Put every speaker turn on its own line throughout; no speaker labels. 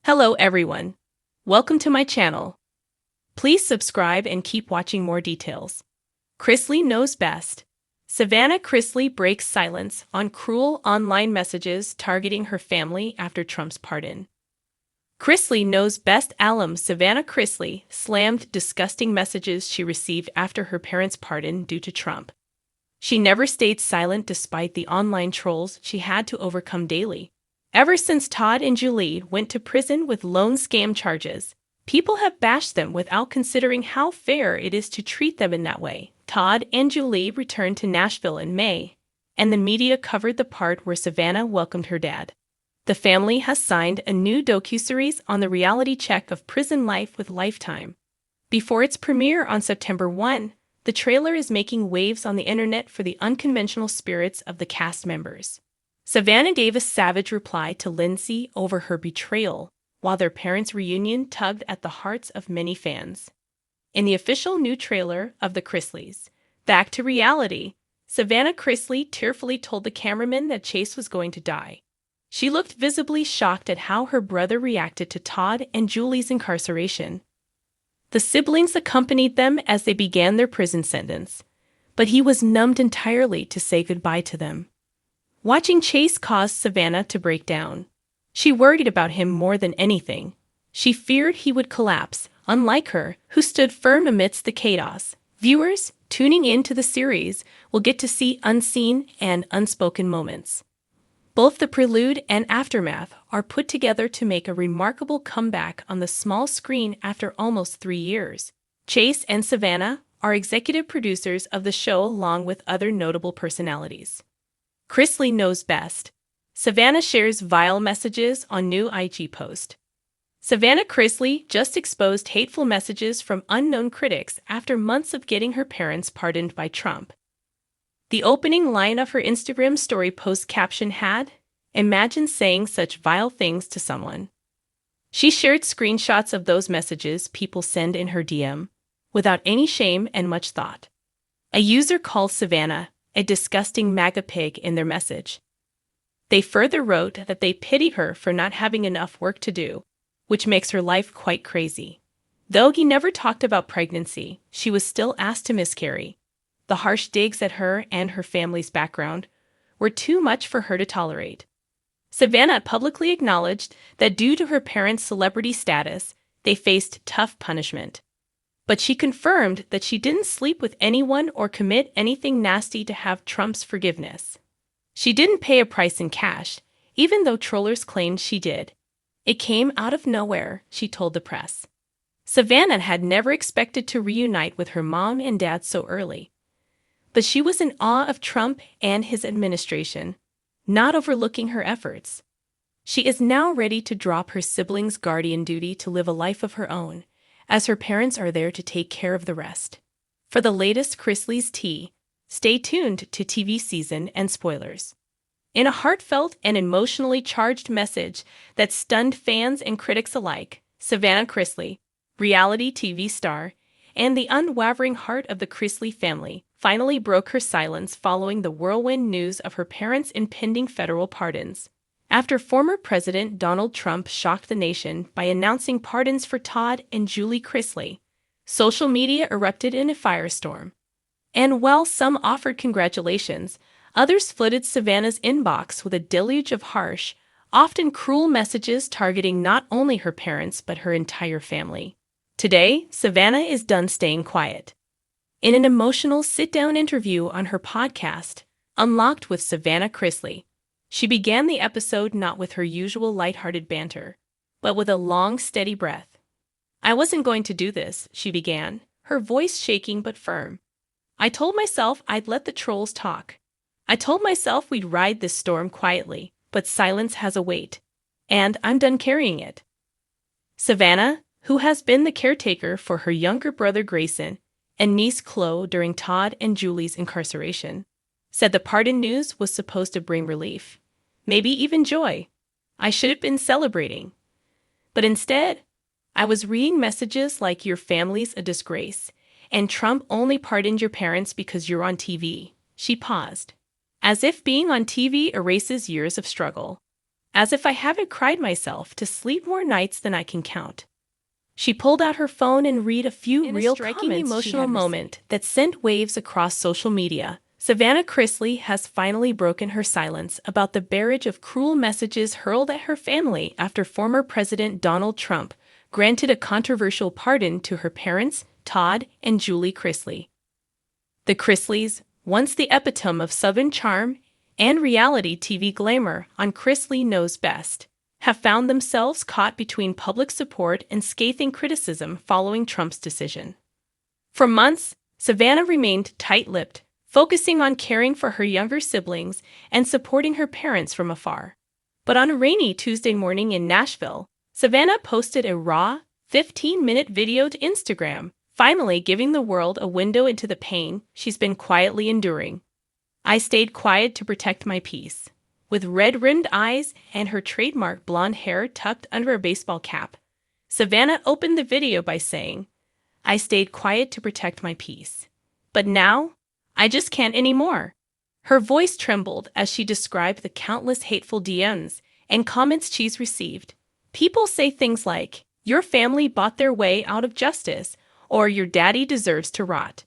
Hello everyone. Welcome to my channel. Please subscribe and keep watching more details. Chrisley knows best. Savannah Chrisley breaks silence on cruel online messages targeting her family after Trump's pardon. Chrisley knows best alum Savannah Chrisley slammed disgusting messages she received after her parents' pardon due to Trump. She never stayed silent despite the online trolls she had to overcome daily. Ever since Todd and Julie went to prison with loan scam charges, people have bashed them without considering how fair it is to treat them in that way. Todd and Julie returned to Nashville in May, and the media covered the part where Savannah welcomed her dad. The family has signed a new docuseries on the reality check of prison life with Lifetime. Before its premiere on September 1, the trailer is making waves on the internet for the unconventional spirits of the cast members. Savannah gave a savage reply to Lindsay over her betrayal, while their parents' reunion tugged at the hearts of many fans. In the official new trailer of the Chrisleys, Back to Reality, Savannah Chrisley tearfully told the cameraman that Chase was going to die. She looked visibly shocked at how her brother reacted to Todd and Julie's incarceration. The siblings accompanied them as they began their prison sentence, but he was numbed entirely to say goodbye to them. Watching Chase caused Savannah to break down. She worried about him more than anything. She feared he would collapse, unlike her, who stood firm amidst the chaos. Viewers tuning into the series will get to see unseen and unspoken moments. Both the prelude and aftermath are put together to make a remarkable comeback on the small screen after almost 3 years. Chase and Savannah are executive producers of the show along with other notable personalities. Chrisley knows best. Savannah shares vile messages on new IG post. Savannah Chrisley just exposed hateful messages from unknown critics after months of getting her parents pardoned by Trump. The opening line of her Instagram story post caption had, "Imagine saying such vile things to someone." She shared screenshots of those messages people send in her DM, without any shame and much thought. A user called Savannah a disgusting MAGA pig in their message. They further wrote that they pity her for not having enough work to do, which makes her life quite crazy. Though he never talked about pregnancy, she was still asked to miscarry. The harsh digs at her and her family's background were too much for her to tolerate. Savannah publicly acknowledged that due to her parents' celebrity status, they faced tough punishment. But she confirmed that she didn't sleep with anyone or commit anything nasty to have Trump's forgiveness. She didn't pay a price in cash, even though trollers claimed she did. It came out of nowhere, she told the press. Savannah had never expected to reunite with her mom and dad so early. But she was in awe of Trump and his administration, not overlooking her efforts. She is now ready to drop her siblings' guardian duty to live a life of her own, as her parents are there to take care of the rest. For the latest Chrisley's tea, stay tuned to TV season and spoilers. In a heartfelt and emotionally charged message that stunned fans and critics alike, Savannah Chrisley, reality TV star, and the unwavering heart of the Chrisley family, finally broke her silence following the whirlwind news of her parents' impending federal pardons. After former President Donald Trump shocked the nation by announcing pardons for Todd and Julie Chrisley, social media erupted in a firestorm. And while some offered congratulations, others flooded Savannah's inbox with a deluge of harsh, often cruel messages targeting not only her parents but her entire family. Today, Savannah is done staying quiet. In an emotional sit-down interview on her podcast, Unlocked with Savannah Chrisley, she began the episode not with her usual lighthearted banter, but with a long, steady breath. "I wasn't going to do this," she began, her voice shaking but firm. "I told myself I'd let the trolls talk. I told myself we'd ride this storm quietly, but silence has a weight, and I'm done carrying it." Savannah, who has been the caretaker for her younger brother Grayson and niece Chloe during Todd and Julie's incarceration, said the pardon news was supposed to bring relief, maybe even joy. "I should have been celebrating. But instead, I was reading messages like 'Your family's a disgrace,' and 'Trump only pardoned your parents because you're on TV." She paused, as if being on TV erases years of struggle. as if I haven't cried myself to sleep more nights than I can count. She pulled out her phone and read a few real striking emotional moment that sent waves across social media. Savannah Chrisley has finally broken her silence about the barrage of cruel messages hurled at her family after former President Donald Trump granted a controversial pardon to her parents, Todd and Julie Chrisley. The Chrisleys, once the epitome of Southern charm and reality TV glamour on Chrisley Knows Best, have found themselves caught between public support and scathing criticism following Trump's decision. For months, Savannah remained tight-lipped, focusing on caring for her younger siblings and supporting her parents from afar. But on a rainy Tuesday morning in Nashville, Savannah posted a raw, 15-minute video to Instagram, finally giving the world a window into the pain she's been quietly enduring. I stayed quiet to protect my peace. With red-rimmed eyes and her trademark blonde hair tucked under a baseball cap, Savannah opened the video by saying, "I stayed quiet to protect my peace. But now, I just can't anymore." Her voice trembled as she described the countless hateful DMs and comments she's received. People say things like, "Your family bought their way out of justice," or "Your daddy deserves to rot."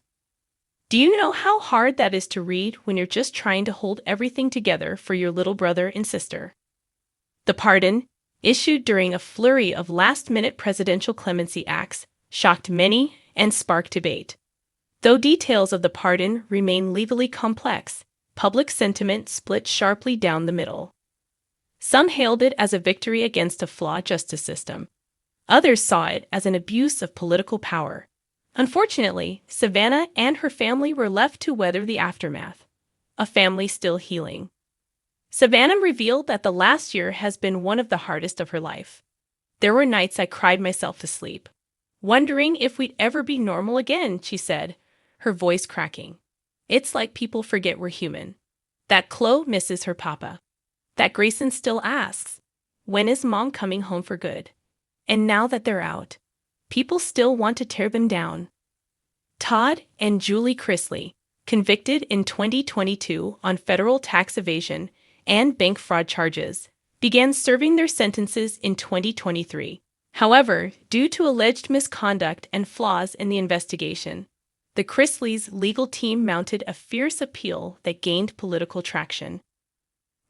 Do you know how hard that is to read when you're just trying to hold everything together for your little brother and sister? The pardon, issued during a flurry of last-minute presidential clemency acts, shocked many and sparked debate. Though details of the pardon remain legally complex, public sentiment split sharply down the middle. Some hailed it as a victory against a flawed justice system. Others saw it as an abuse of political power. Unfortunately, Savannah and her family were left to weather the aftermath, a family still healing. Savannah revealed that the last year has been one of the hardest of her life. "There were nights I cried myself to sleep, wondering if we'd ever be normal again," she said, her voice cracking. "It's like people forget we're human. That Chloe misses her papa. That Grayson still asks, 'When is mom coming home for good?' And now that they're out, people still want to tear them down." Todd and Julie Chrisley, convicted in 2022 on federal tax evasion and bank fraud charges, began serving their sentences in 2023. However, due to alleged misconduct and flaws in the investigation, the Chrisleys' legal team mounted a fierce appeal that gained political traction.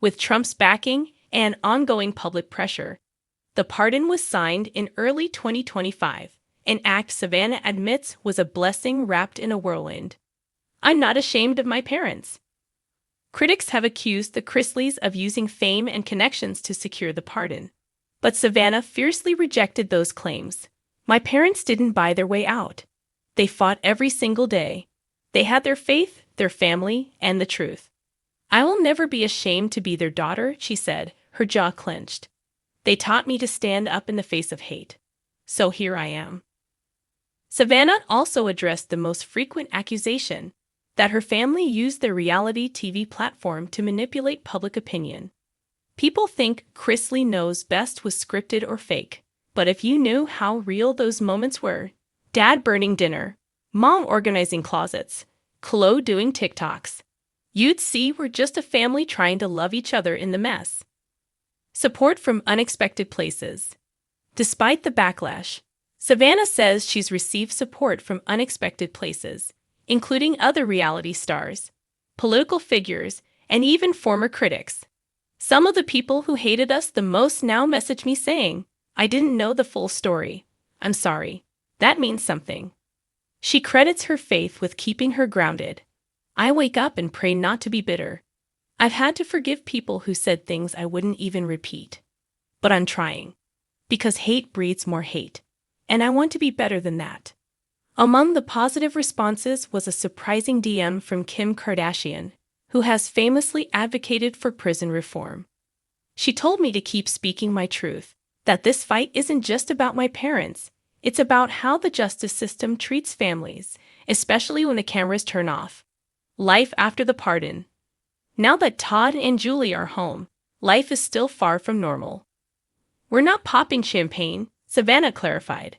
With Trump's backing and ongoing public pressure, the pardon was signed in early 2025, an act Savannah admits was a blessing wrapped in a whirlwind. "I'm not ashamed of my parents." Critics have accused the Chrisleys of using fame and connections to secure the pardon. But Savannah fiercely rejected those claims. "My parents didn't buy their way out. They fought every single day. They had their faith, their family, and the truth. I will never be ashamed to be their daughter," she said, her jaw clenched. "They taught me to stand up in the face of hate. So here I am." Savannah also addressed the most frequent accusation, that her family used their reality TV platform to manipulate public opinion. People think Chrisley Knows Best was scripted or fake, but if you knew how real those moments were, Dad burning dinner, Mom organizing closets, Chloe doing TikToks, you'd see we're just a family trying to love each other in the mess. Support from unexpected places. Despite the backlash, Savannah says she's received support from unexpected places, including other reality stars, political figures, and even former critics. "Some of the people who hated us the most now message me saying, 'I didn't know the full story. I'm sorry.' That means something." She credits her faith with keeping her grounded. "I wake up and pray not to be bitter. I've had to forgive people who said things I wouldn't even repeat. But I'm trying. Because hate breeds more hate. And I want to be better than that." Among the positive responses was a surprising DM from Kim Kardashian, who has famously advocated for prison reform. "She told me to keep speaking my truth, that this fight isn't just about my parents, it's about how the justice system treats families, especially when the cameras turn off." Life after the pardon. Now that Todd and Julie are home, life is still far from normal. "We're not popping champagne," Savannah clarified.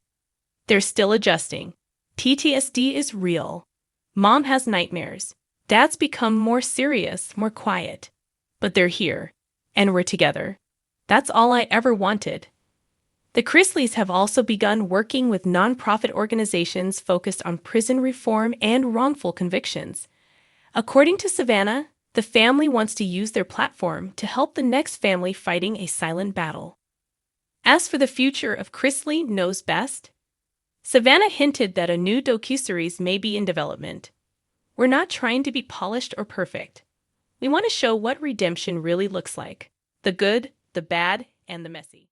"They're still adjusting. PTSD is real. Mom has nightmares. Dad's become more serious, more quiet. But they're here, and we're together." That's all I ever wanted. The Chrisleys have also begun working with nonprofit organizations focused on prison reform and wrongful convictions. According to Savannah, the family wants to use their platform to help the next family fighting a silent battle. As for the future of Chrisley Knows Best, Savannah hinted that a new docuseries may be in development. We're not trying to be polished or perfect. We want to show what redemption really looks like: the good, the bad, and the messy.